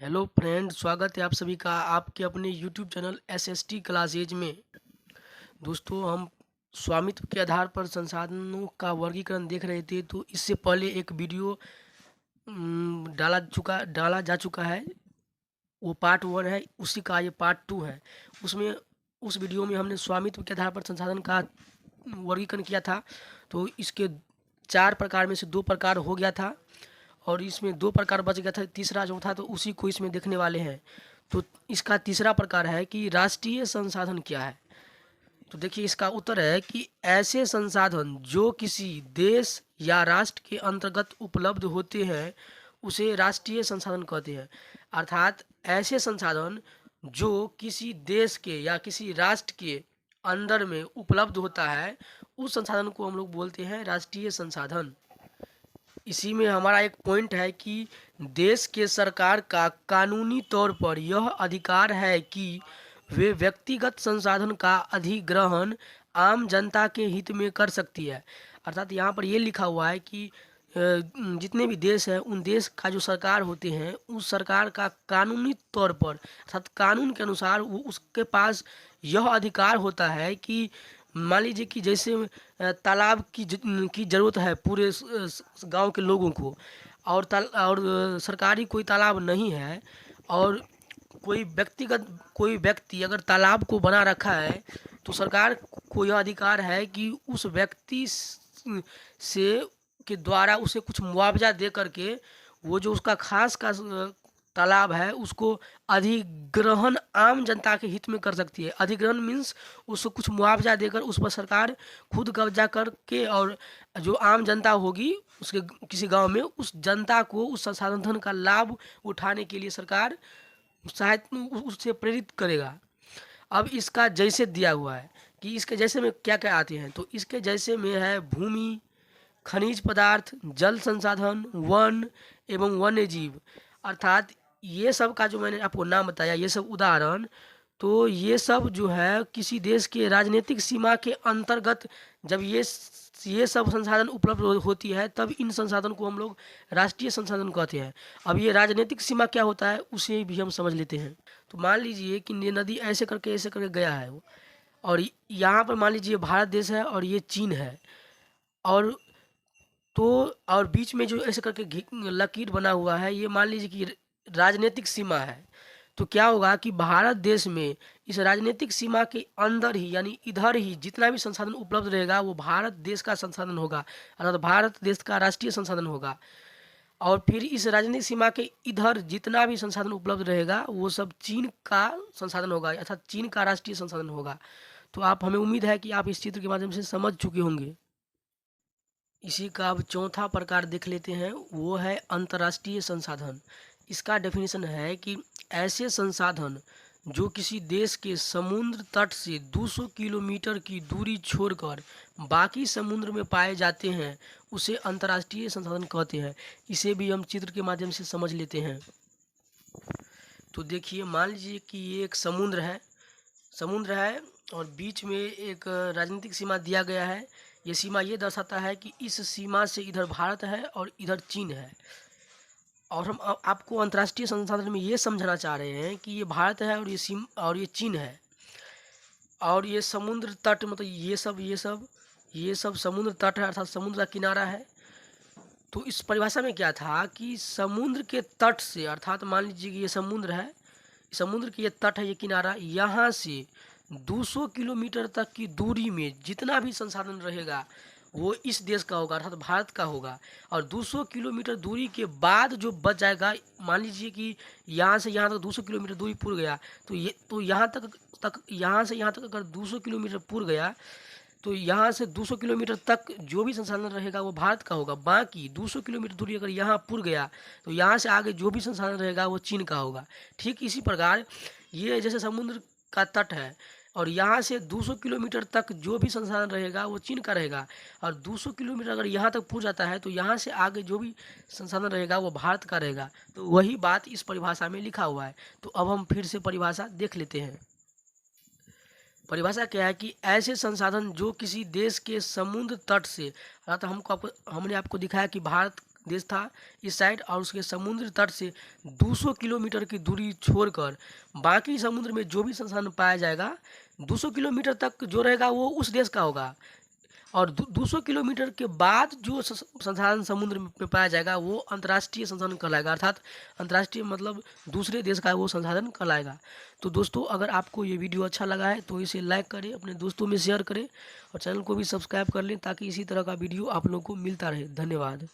Hello friend, स्वागत है आप सभी का आपके अपने YouTube channel SST classes में। दोस्तों, हम स्वामित्व के आधार पर संसाधनों का वर्गीकरण देख रहे थे। तो इससे पहले एक वीडियो डाला जा चुका है। वो पार्ट 1 है, उसी का ये पार्ट 2 है। उसमें उस वीडियो में हमने स्वामित्व के आधार पर संसाधन का वर्गीकरण किया था। तो इसके 4 प्रकार में से 2 प्रकार हो गया था और इसमें 2 प्रकार बच गया था। तीसरा जो था तो उसी को इसमें देखने वाले हैं। तो इसका तीसरा प्रकार है कि राष्ट्रीय संसाधन क्या है। तो देखिए, इसका उत्तर है कि ऐसे संसाधन जो किसी देश या राष्ट्र के अंतर्गत उपलब्ध होते हैं उसे राष्ट्रीय संसाधन कहते हैं। अर्थात ऐसे संसाधन जो किसी देश के या किसी राष्ट्र के अंदर में उपलब्ध होता है उस संसाधन को हम लोग बोलते हैं राष्ट्रीय संसाधन। इसी में हमारा एक पॉइंट है कि देश के सरकार का कानूनी तौर पर यह अधिकार है कि वे व्यक्तिगत संसाधन का अधिग्रहण आम जनता के हित में कर सकती है। अर्थात यहाँ पर ये लिखा हुआ है कि जितने भी देश हैं उन देश का जो सरकार होते हैं उस सरकार का कानूनी तौर पर अर्थात कानून के अनुसार वो उसके पास यह अधिकार होता है कि मान लीजिए कि जैसे तालाब की ज़रूरत है पूरे गांव के लोगों को, और सरकारी कोई तालाब नहीं है, और कोई व्यक्ति अगर तालाब को बना रखा है तो सरकार को यह अधिकार है कि उस व्यक्ति से के द्वारा उसे कुछ मुआवजा दे करके वो जो उसका खास का तालाब है उसको अधिग्रहण आम जनता के हित में कर सकती है। अधिग्रहण मीन्स उसको कुछ मुआवजा देकर उस पर सरकार खुद कब्जा करके, और जो आम जनता होगी उसके किसी गांव में उस जनता को उस संसाधन का लाभ उठाने के लिए सरकार सहायता उससे प्रेरित करेगा। अब इसका जैसे दिया हुआ है कि इसके जैसे में क्या क्या आते हैं, तो इसके जैसे में है भूमि, खनिज पदार्थ, जल संसाधन, वन एवं वन्य जीव। अर्थात ये सब का जो मैंने आपको नाम बताया, ये सब उदाहरण, तो ये सब जो है किसी देश के राजनीतिक सीमा के अंतर्गत जब ये सब संसाधन उपलब्ध होती है तब इन संसाधन को हम लोग राष्ट्रीय संसाधन कहते हैं। अब ये राजनीतिक सीमा क्या होता है उसे भी हम समझ लेते हैं। तो मान लीजिए कि ये नदी ऐसे करके गया है वो, और यहाँ पर मान लीजिए भारत देश है और ये चीन है, और तो और बीच में जो ऐसे करके लकीर बना हुआ है ये मान लीजिए कि राजनीतिक सीमा है। तो क्या होगा कि भारत देश में इस राजनीतिक सीमा के अंदर ही यानी इधर ही जितना भी संसाधन उपलब्ध रहेगा वो भारत देश का संसाधन होगा, अर्थात भारत देश का राष्ट्रीय संसाधन होगा। और फिर इस राजनीतिक सीमा के इधर जितना भी संसाधन उपलब्ध रहेगा वो सब चीन का संसाधन होगा, अर्थात चीन का राष्ट्रीय संसाधन होगा। तो आप हमें उम्मीद है कि आप इस चित्र के माध्यम से समझ चुके होंगे। इसी का अब चौथा प्रकार देख लेते हैं, वो है अंतर्राष्ट्रीय संसाधन। इसका डेफिनेशन है कि ऐसे संसाधन जो किसी देश के समुद्र तट से 200 किलोमीटर की दूरी छोड़कर बाकी समुद्र में पाए जाते हैं उसे अंतर्राष्ट्रीय संसाधन कहते हैं। इसे भी हम चित्र के माध्यम से समझ लेते हैं। तो देखिए, मान लीजिए कि ये एक समुद्र है और बीच में एक राजनीतिक सीमा दिया गया है। ये सीमा ये दर्शाता है कि इस सीमा से इधर भारत है और इधर चीन है। और हम आपको अंतर्राष्ट्रीय संसाधन में ये समझाना चाह रहे हैं कि ये भारत है और ये चीन है, और ये समुद्र तट मतलब ये सब समुद्र तट है, अर्थात समुद्र का किनारा है। तो इस परिभाषा में क्या था कि समुद्र के तट से, अर्थात मान लीजिए कि ये समुद्र है, समुद्र की ये तट है, ये किनारा, यहाँ से 200 किलोमीटर तक की दूरी में जितना भी संसाधन रहेगा वो इस देश का होगा, अर्थात भारत का होगा। और 200 किलोमीटर दूरी के बाद जो बच जाएगा, मान लीजिए कि यहाँ से यहाँ तक 200 किलोमीटर दूरी पूर गया, तो यहाँ से यहाँ तक अगर 200 किलोमीटर पूर गया तो यहाँ से 200 किलोमीटर तक जो भी संसाधन रहेगा वो भारत का होगा। बाकी 200 किलोमीटर दूरी अगर यहाँ पुर गया तो यहाँ से आगे जो भी संसाधन रहेगा वो चीन का होगा। ठीक इसी प्रकार ये जैसे समुद्र का तट है और यहाँ से 200 किलोमीटर तक जो भी संसाधन रहेगा वो चीन का रहेगा, और 200 किलोमीटर अगर यहाँ तक पुर जाता है तो यहाँ से आगे जो भी संसाधन रहेगा वो भारत का रहेगा। तो वही बात इस परिभाषा में लिखा हुआ है। तो अब हम फिर से परिभाषा देख लेते हैं। परिभाषा क्या है कि ऐसे संसाधन जो किसी देश के समुद्र तट से, अर्थात हमने आपको दिखाया कि भारत देश था इस साइड, और उसके समुद्र तट से 200 किलोमीटर की दूरी छोड़कर बाकी समुद्र में जो भी संसाधन पाया जाएगा 200 किलोमीटर तक जो रहेगा वो उस देश का होगा, और 200 किलोमीटर के बाद जो संसाधन समुद्र में पाया जाएगा वो अंतर्राष्ट्रीय संसाधन कहलाएगा। अर्थात अंतर्राष्ट्रीय मतलब दूसरे देश का वो संसाधन कहलाएगा। तो दोस्तों, अगर आपको ये वीडियो अच्छा लगा है तो इसे लाइक करें, अपने दोस्तों में शेयर करें और चैनल को भी सब्सक्राइब कर लें ताकि इसी तरह का वीडियो आप लोगों को मिलता रहे। धन्यवाद।